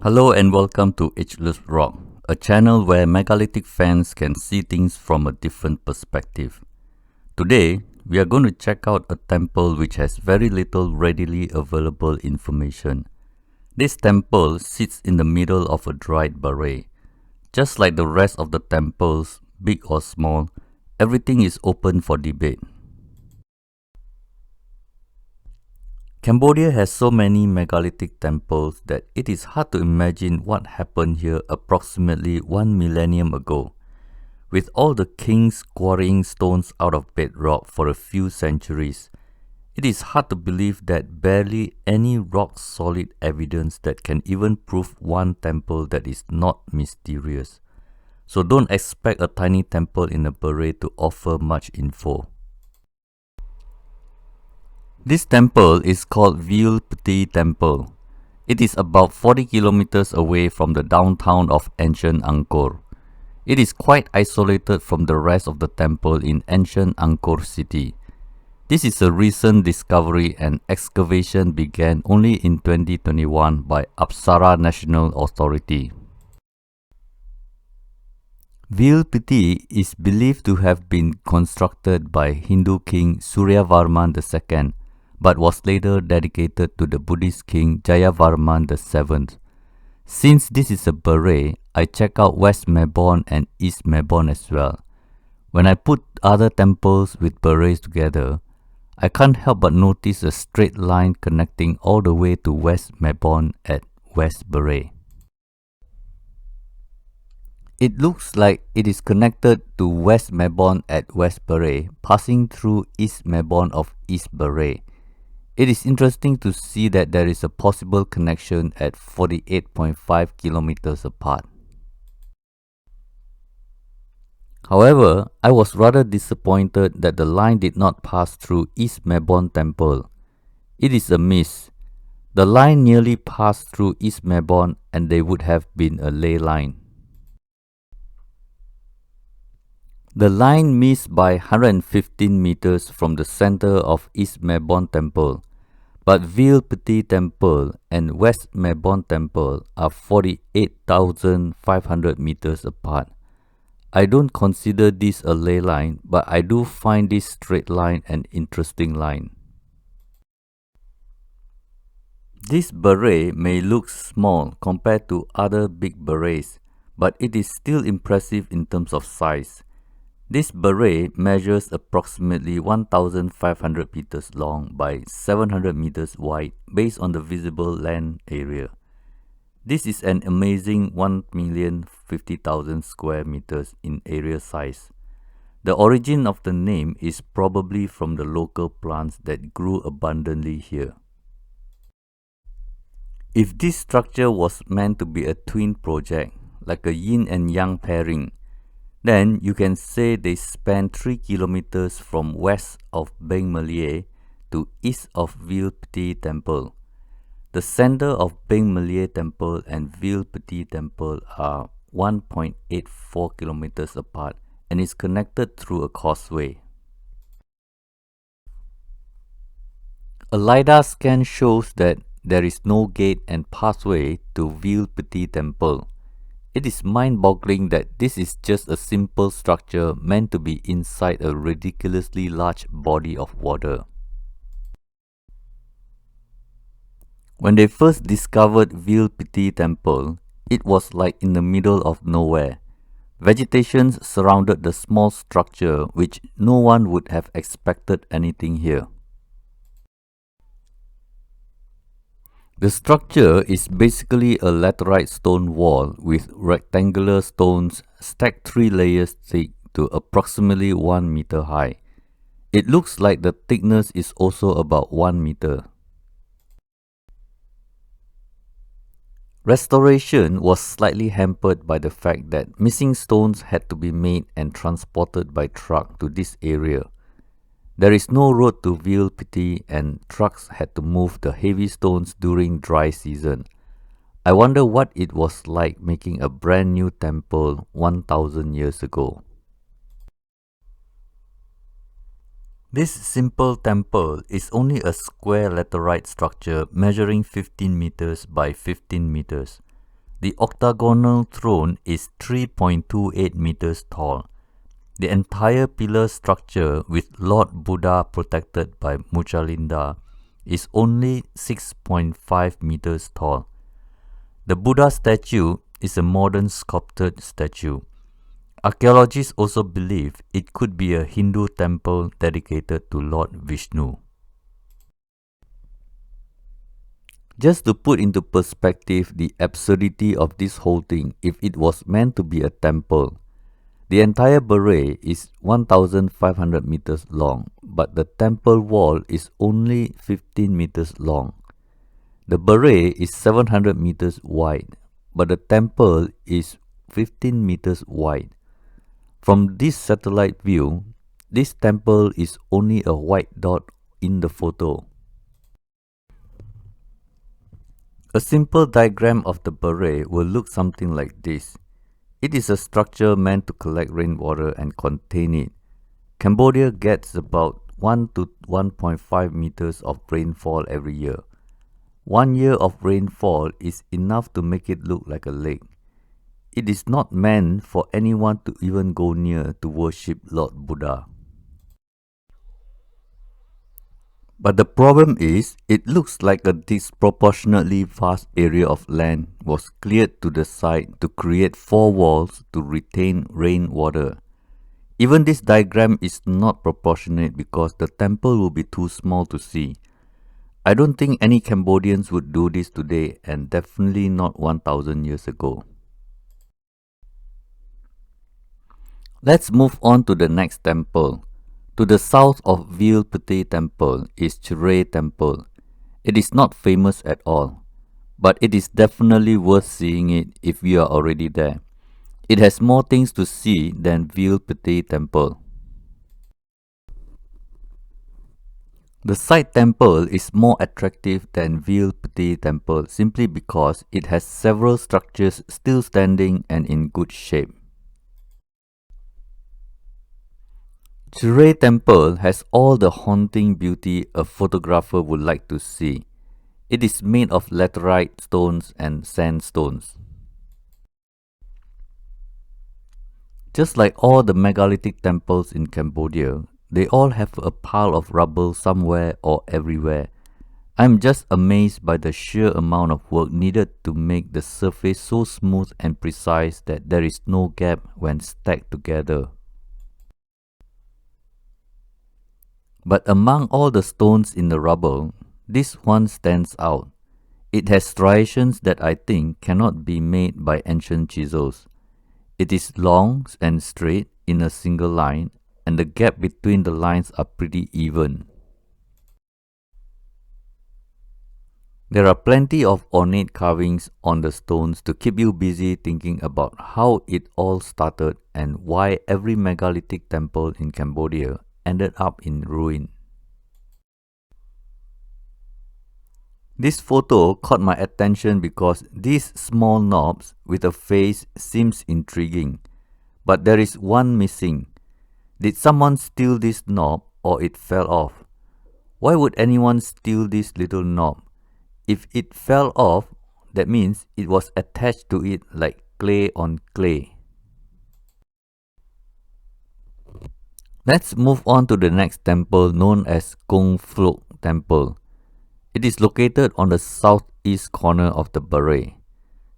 Hello and welcome to Ageless Rock, a channel where megalithic fans can see things from a different perspective. Today, we are going to check out a temple which has very little readily available information. This temple sits in the middle of a dried baray. Just like the rest of the temples, big or small, everything is open for debate. Cambodia has so many megalithic temples that it is hard to imagine what happened here approximately 1 millennium ago. With all the kings quarrying stones out of bedrock for a few centuries, it is hard to believe that barely any rock-solid evidence that can even prove one temple that is not mysterious. So don't expect a tiny temple in a baray to offer much info. This temple is called Veal Phtei Temple. It is about 40 kilometers away from the downtown of ancient Angkor. It is quite isolated from the rest of the temple in ancient Angkor city. This is a recent discovery and excavation began only in 2021 by Apsara National Authority. Veal Phtei is believed to have been constructed by Hindu king Suryavarman II, but was later dedicated to the Buddhist king Jayavarman VII. Since this is a baray, I check out West Melbourne and East Melbourne as well. When I put other temples with barays together, I can't help but notice a straight line connecting all the way to West Melbourne at West Baray. It looks like it is connected to West Melbourne at West Baray, passing through East Melbourne of East Baray. It is interesting to see that there is a possible connection at 48.5 kilometers apart. However, I was rather disappointed that the line did not pass through East Melbourne Temple. It is a miss. The line nearly passed through East Melbourne and they would have been a ley line. The line missed by 115 meters from the center of East Melbourne Temple, but Veal Phtei Temple and West Melbourne Temple are 48,500 meters apart. I don't consider this a ley line, but I do find this straight line an interesting line. This baray may look small compared to other big barays, but it is still impressive in terms of size. This baray measures approximately 1,500 meters long by 700 meters wide based on the visible land area. This is an amazing 1,050,000 square meters in area size. The origin of the name is probably from the local plants that grew abundantly here. If this structure was meant to be a twin project, like a yin and yang pairing, then you can say they span 3 kilometers from west of Beng Melie to east of Veal Phtei Temple. The center of Beng Melie Temple and Veal Phtei Temple are 1.84 kilometers apart and is connected through a causeway. A LiDAR scan shows that there is no gate and pathway to Veal Phtei Temple. It is mind-boggling that this is just a simple structure meant to be inside a ridiculously large body of water. When they first discovered Veal Phtei Temple, it was like in the middle of nowhere. Vegetation surrounded the small structure which no one would have expected anything here. The structure is basically a laterite stone wall with rectangular stones stacked 3 layers thick to approximately 1 meter high. It looks like the thickness is also about 1 meter. Restoration was slightly hampered by the fact that missing stones had to be made and transported by truck to this area. There is no road to Veal Phtei and trucks had to move the heavy stones during dry season. I wonder what it was like making a brand new temple 1,000 years ago. This simple temple is only a square laterite structure measuring 15 meters by 15 meters. The octagonal throne is 3.28 meters tall. The entire pillar structure with Lord Buddha protected by Muchalinda is only 6.5 meters tall. The Buddha statue is a modern sculpted statue. Archaeologists also believe it could be a Hindu temple dedicated to Lord Vishnu. Just to put into perspective the absurdity of this whole thing, if it was meant to be a temple, the entire baray is 1,500 meters long, but the temple wall is only 15 meters long. The baray is 700 meters wide, but the temple is 15 meters wide. From this satellite view, this temple is only a white dot in the photo. A simple diagram of the baray will look something like this. It is a structure meant to collect rainwater and contain it. Cambodia gets about 1 to 1.5 meters of rainfall every year. 1 year of rainfall is enough to make it look like a lake. It is not meant for anyone to even go near to worship Lord Buddha. But the problem is, it looks like a disproportionately vast area of land was cleared to the side to create 4 walls to retain rainwater. Even this diagram is not proportionate because the temple will be too small to see. I don't think any Cambodians would do this today, and definitely not 1,000 years ago. Let's move on to the next temple. To the south of Veal Phtei temple is Phtei temple. It is not famous at all, but it is definitely worth seeing it if you are already there. It has more things to see than Veal Phtei temple. The side temple is more attractive than Veal Phtei temple simply because it has several structures still standing and in good shape. Phtei temple has all the haunting beauty a photographer would like to see. It is made of laterite stones and sandstones. Just like all the megalithic temples in Cambodia, they all have a pile of rubble somewhere or everywhere. I'm just amazed by the sheer amount of work needed to make the surface so smooth and precise that there is no gap when stacked together. But among all the stones in the rubble, this one stands out. It has striations that I think cannot be made by ancient chisels. It is long and straight in a single line, and the gap between the lines are pretty even. There are plenty of ornate carvings on the stones to keep you busy thinking about how it all started and why every megalithic temple in Cambodia ended up in ruin. This photo caught my attention because these small knobs with a face seems intriguing, but there is one missing. Did someone steal this knob or it fell off? Why would anyone steal this little knob? If it fell off, that means it was attached to it like clay on clay. Let's move on to the next temple known as Kong Phlok Temple. It is located on the southeast corner of the baray.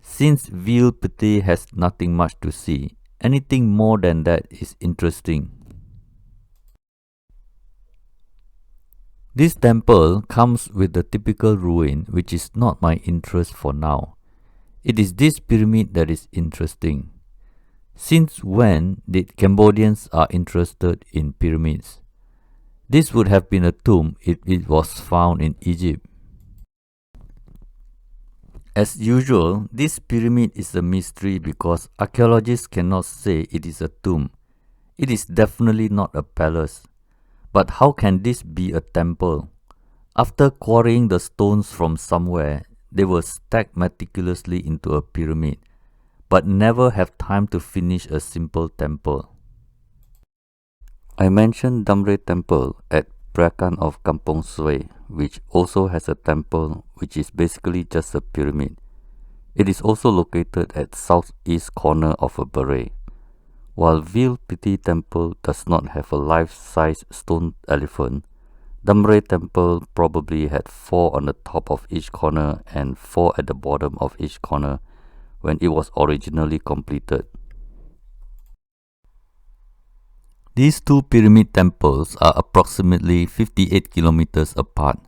Since Veal Phtei has nothing much to see, anything more than that is interesting. This temple comes with the typical ruin, which is not my interest for now. It is this pyramid that is interesting. Since when did Cambodians are interested in pyramids? This would have been a tomb if it was found in Egypt. As usual, this pyramid is a mystery because archaeologists cannot say it is a tomb. It is definitely not a palace. But how can this be a temple? After quarrying the stones from somewhere, they were stacked meticulously into a pyramid, but never have time to finish a simple temple. I mentioned Damre Temple at Prakan of Kampong Sui, which also has a temple which is basically just a pyramid. It is also located at southeast corner of a baray. While Veal Phtei temple does not have a life-size stone elephant, Damre temple probably had 4 on the top of each corner and 4 at the bottom of each corner when it was originally completed. These two pyramid temples are approximately 58 kilometers apart.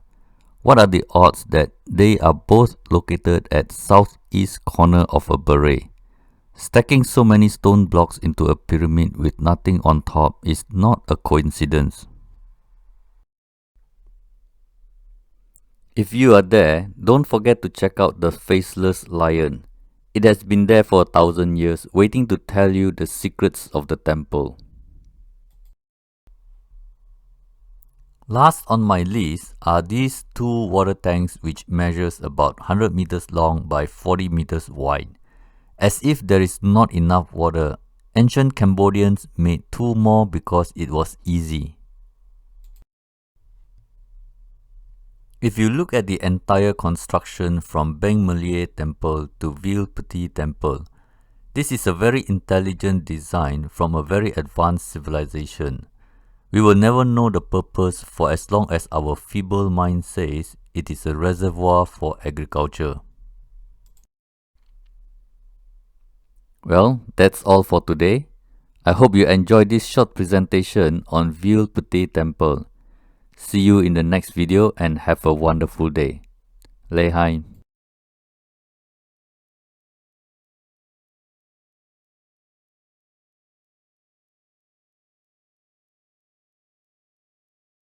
What are the odds that they are both located at southeast corner of a baray? Stacking so many stone blocks into a pyramid with nothing on top is not a coincidence. If you are there, don't forget to check out the faceless lion. It has been there for 1,000 years, waiting to tell you the secrets of the temple. Last on my list are these two water tanks which measures about 100 meters long by 40 meters wide. As if there is not enough water, ancient Cambodians made 2 more because it was easy. If you look at the entire construction from Beng Melie Temple to Veal Phtei Temple, this is a very intelligent design from a very advanced civilization. We will never know the purpose for as long as our feeble mind says it is a reservoir for agriculture. Well, that's all for today. I hope you enjoyed this short presentation on Veal Phtei Temple. See you in the next video and have a wonderful day. Lê Hai.